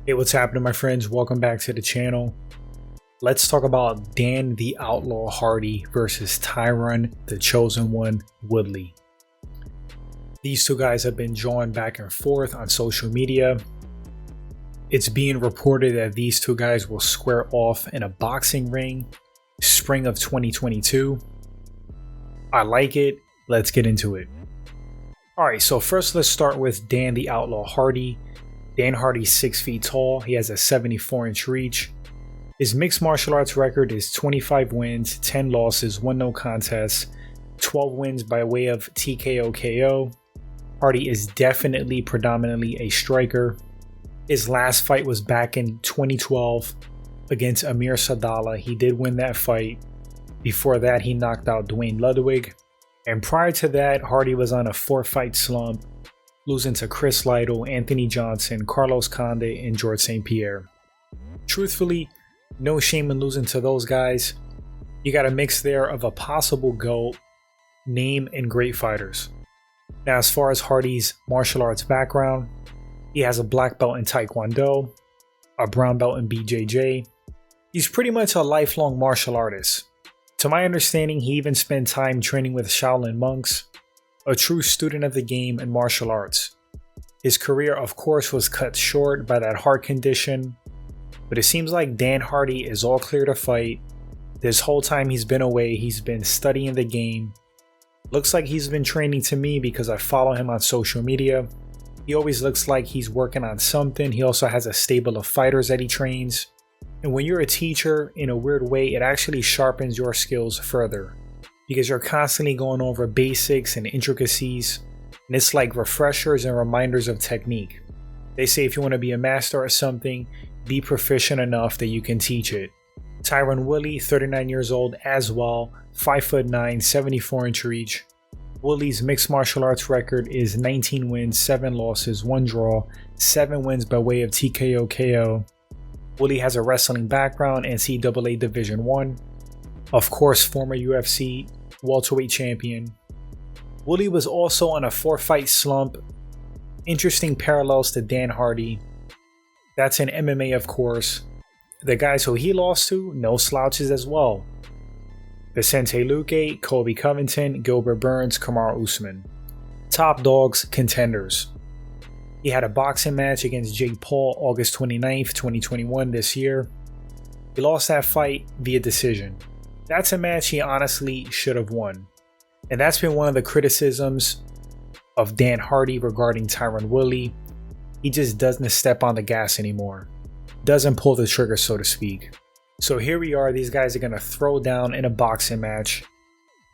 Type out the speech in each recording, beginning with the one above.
Hey, what's happening, my friends? Welcome back to the channel. Let's talk about Dan the Outlaw Hardy versus Tyron the Chosen One Woodley. These two guys have been jawing back and forth on social media. It's being reported that these two guys will square off in a boxing ring spring of 2022. I like it. Let's get into it. Alright, so first let's start with Dan the Outlaw Hardy. Dan Hardy's 6 feet tall. He has a 74-inch reach. His mixed martial arts record is 25 wins, 10 losses, 1 no contest, 12 wins by way of TKO KO. Hardy is definitely predominantly a striker. His last fight was back in 2012 against Amir Sadallah. He did win that fight. Before that, he knocked out Dwayne Ludwig. And prior to that, Hardy was on a 4-fight slump, losing to Chris Lytle, Anthony Johnson, Carlos Conde, and George St. Pierre. Truthfully, no shame in losing to those guys. You got a mix there of a possible GOAT, name, and great fighters. Now, as far as Hardy's martial arts background, he has a black belt in Taekwondo, a brown belt in BJJ. He's pretty much a lifelong martial artist. To my understanding, he even spent time training with Shaolin monks, a true student of the game and martial arts. His career, of course, was cut short by that heart condition, but it seems like Dan Hardy is all clear to fight. This whole time he's been away, he's been studying the game. Looks like he's been training to me because I follow him on social media. He always looks like he's working on something. He also has a stable of fighters that he trains. And when you're a teacher, in a weird way, it actually sharpens your skills further, because you're constantly going over basics and intricacies, and it's like refreshers and reminders of technique. They say if you want to be a master at something, be proficient enough that you can teach it. Tyron Woodley, 39 years old as well, 5'9", 74-inch reach. Woodley's mixed martial arts record is 19 wins, 7 losses, 1 draw, 7 wins by way of TKO KO. Woodley has a wrestling background, NCAA Division I. Of course, former UFC welterweight champion. Woodley was also on a 4-fight slump. Interesting parallels to Dan Hardy. That's in MMA, of course. The guys who he lost to, no slouches as well. Vicente Luque, Colby Covington, Gilbert Burns, Kamaru Usman. Top dogs, contenders. He had a boxing match against Jake Paul August 29th, 2021 this year. He lost that fight via decision. That's a match he honestly should have won. And that's been one of the criticisms of Dan Hardy regarding Tyron Woodley. He just doesn't step on the gas anymore. Doesn't pull the trigger, so to speak. So here we are, these guys are going to throw down in a boxing match.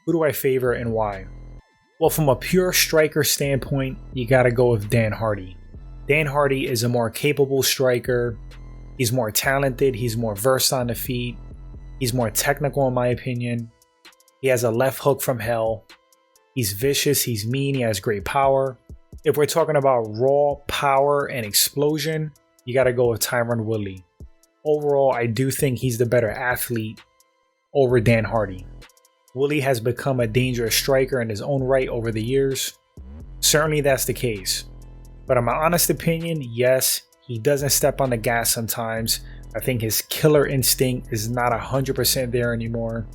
Who do I favor and why? Well, from a pure striker standpoint, you got to go with Dan Hardy. Dan Hardy is a more capable striker. He's more talented. He's more versed on the feet. He's more technical in my opinion. He has a left hook from hell. He's vicious. He's mean. He has great power. If we're talking about raw power and explosion, you got to go with Tyron Woodley. Overall, I do think he's the better athlete over Dan Hardy. Woodley has become a dangerous striker in his own right over the years. Certainly that's the case. But in my honest opinion, yes, he doesn't step on the gas sometimes. I think his killer instinct is not 100% there anymore.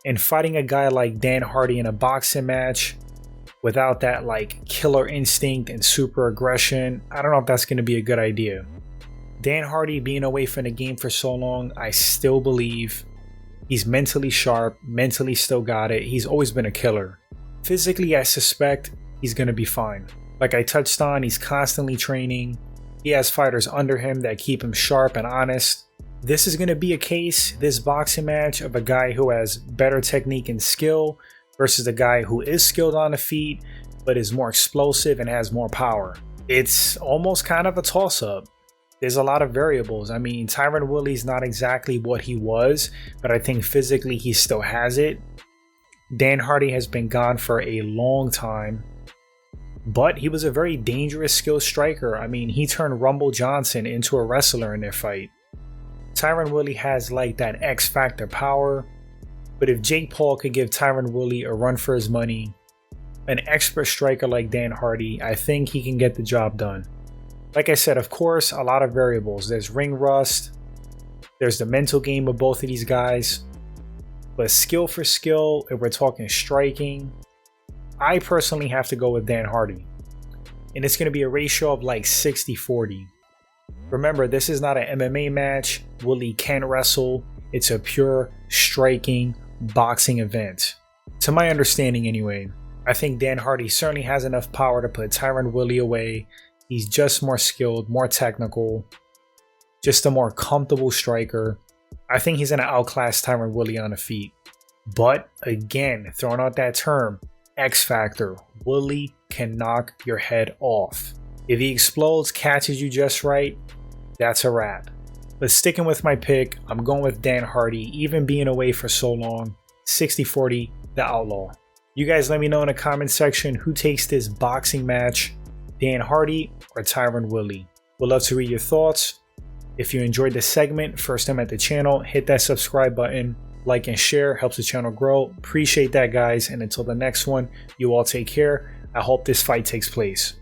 And fighting a guy like Dan Hardy in a boxing match without that like killer instinct and super aggression, I don't know if that's going to be a good idea. Dan Hardy being away from the game for so long, I still believe he's mentally sharp, mentally still got it. He's always been a killer. Physically, I suspect he's going to be fine. Like I touched on, he's constantly training. He has fighters under him that keep him sharp and honest. This is going to be a case, this boxing match, of a guy who has better technique and skill versus a guy who is skilled on the feet but is more explosive and has more power. It's almost kind of a toss-up. There's a lot of variables. I mean, Tyron Woodley's not exactly what he was, but I think physically he still has it. Dan Hardy has been gone for a long time, but he was a very dangerous skilled striker. I mean, he turned Rumble Johnson into a wrestler in their fight. Tyron Woodley has like that X Factor power, but if Jake Paul could give Tyron Woodley a run for his money, an expert striker like Dan Hardy, I think he can get the job done. Like I said, of course, a lot of variables. There's ring rust, there's the mental game of both of these guys, but skill for skill, if we're talking striking, I personally have to go with Dan Hardy. And it's going to be a ratio of like 60-40. Remember, this is not an MMA match. Woodley can wrestle. It's a pure striking boxing event. To my understanding anyway, I think Dan Hardy certainly has enough power to put Tyron Woodley away. He's just more skilled, more technical, just a more comfortable striker. I think he's going to outclass Tyron Woodley on the feet. But again, throwing out that term, X Factor, Woodley can knock your head off. If he explodes, catches you just right, that's a wrap. But sticking with my pick, I'm going with Dan Hardy, even being away for so long. 60-40, the Outlaw. You guys let me know in the comment section who takes this boxing match, Dan Hardy or Tyron Woodley. Would love to read your thoughts. If you enjoyed this segment, first time at the channel, hit that subscribe button. Like and share, helps the channel grow. Appreciate that, guys. And until the next one, you all take care. I hope this fight takes place.